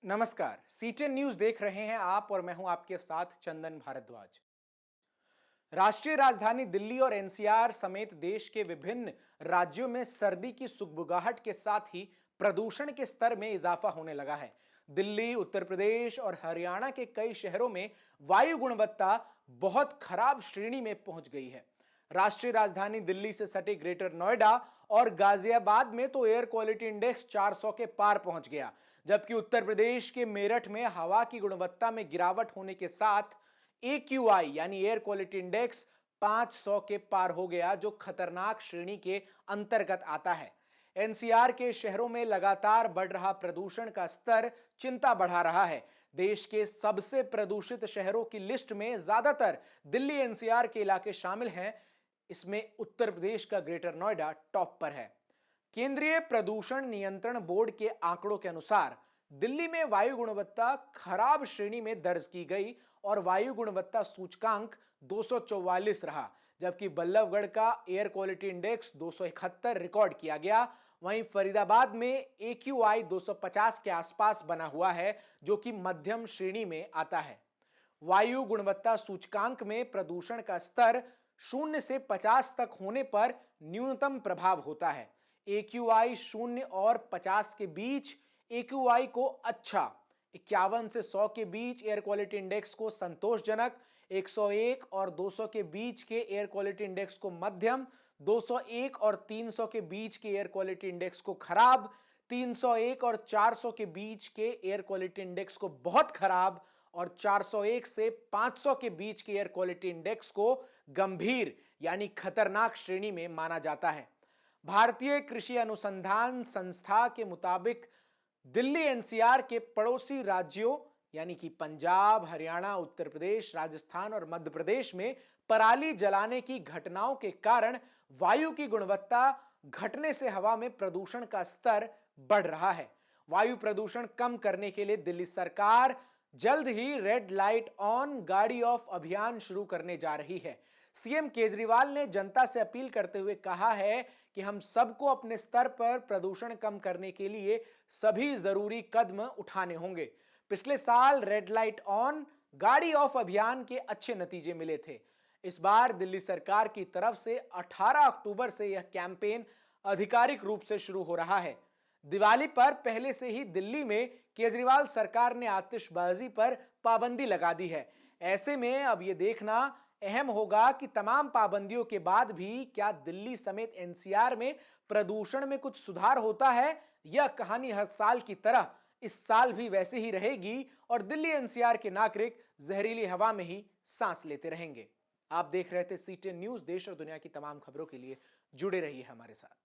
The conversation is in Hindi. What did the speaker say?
नमस्कार, सीटेन न्यूज देख रहे हैं आप और मैं हूं आपके साथ चंदन भारद्वाज। राष्ट्रीय राजधानी दिल्ली और एनसीआर समेत देश के विभिन्न राज्यों में सर्दी की सुगबुगाहट के साथ ही प्रदूषण के स्तर में इजाफा होने लगा है। दिल्ली, उत्तर प्रदेश और हरियाणा के कई शहरों में वायु गुणवत्ता बहुत खराब श्रेणी में पहुंच गई है। राष्ट्रीय राजधानी दिल्ली से सटे ग्रेटर नोएडा और गाजियाबाद में तो एयर क्वालिटी इंडेक्स 400 के पार पहुंच गया, जबकि उत्तर प्रदेश के मेरठ में हवा की गुणवत्ता में गिरावट होने के साथ AQI यानी एयर क्वालिटी इंडेक्स 500 के पार हो गया, जो खतरनाक श्रेणी के अंतर्गत आता है। एनसीआर के शहरों में लगातार बढ़ रहा प्रदूषण का स्तर चिंता बढ़ा रहा है। देश के सबसे प्रदूषित शहरों की लिस्ट में ज्यादातर दिल्ली एनसीआर के इलाके शामिल हैं। इसमें उत्तर प्रदेश का ग्रेटर नोएडा टॉप पर है। केंद्रीय प्रदूषण नियंत्रण बोर्ड के आंकड़ों के अनुसार दिल्ली में वायु गुणवत्ता खराब श्रेणी में दर्ज की गई और वायु गुणवत्ता सूचकांक 244 रहा, जबकि बल्लभगढ़ का एयर क्वालिटी इंडेक्स 271 रिकॉर्ड किया गया। वहीं फरीदाबाद में AQI 250 के आसपास बना हुआ है, जो कि मध्यम श्रेणी में आता है। वायु गुणवत्ता सूचकांक में प्रदूषण का स्तर 0 से 50 तक होने पर न्यूनतम प्रभाव होता है। AQI 0 और 50 के बीच AQI को अच्छा, 51 से 100 के बीच एयर क्वालिटी इंडेक्स को संतोषजनक, 101 और 200 के बीच के एयर क्वालिटी इंडेक्स को मध्यम, 201 और 300 के बीच के एयर क्वालिटी इंडेक्स को खराब, 301 और 400 के बीच के एयर क्वालिटी इंडेक्स को बहुत खराब और 401 से 500 के बीच के एयर क्वालिटी इंडेक्स को गंभीर यानी खतरनाक श्रेणी में माना जाता है। भारतीय कृषि अनुसंधान संस्था के मुताबिक दिल्ली एनसीआर के पड़ोसी राज्यों यानी कि पंजाब, हरियाणा, उत्तर प्रदेश, राजस्थान और मध्य प्रदेश में पराली जलाने की घटनाओं के कारण वायु की गुणवत्ता घटने से हवा में प्रदूषण का स्तर बढ़ रहा है। वायु प्रदूषण कम करने के लिए दिल्ली सरकार जल्द ही रेड लाइट ऑन गाड़ी ऑफ अभियान शुरू करने जा रही है। सीएम केजरीवाल ने जनता से अपील करते हुए कहा है कि हम सबको अपने स्तर पर प्रदूषण कम करने के लिए सभी जरूरी कदम उठाने होंगे। पिछले साल रेड लाइट ऑन गाड़ी ऑफ अभियान के अच्छे नतीजे मिले थे। इस बार दिल्ली सरकार की तरफ से 18 अक्टूबर से यह कैंपेन आधिकारिक रूप से शुरू हो रहा है। दिवाली पर पहले से ही दिल्ली में केजरीवाल सरकार ने आतिशबाजी पर पाबंदी लगा दी है। ऐसे में अब यह देखना अहम होगा कि तमाम पाबंदियों के बाद भी क्या दिल्ली समेत एनसीआर में प्रदूषण में कुछ सुधार होता है, यह कहानी हर साल की तरह इस साल भी वैसे ही रहेगी और दिल्ली एनसीआर के नागरिक जहरीली हवा में ही सांस लेते रहेंगे। आप देख रहे थे सीटेन न्यूज। देश और दुनिया की तमाम खबरों के लिए जुड़े रहिए हमारे साथ।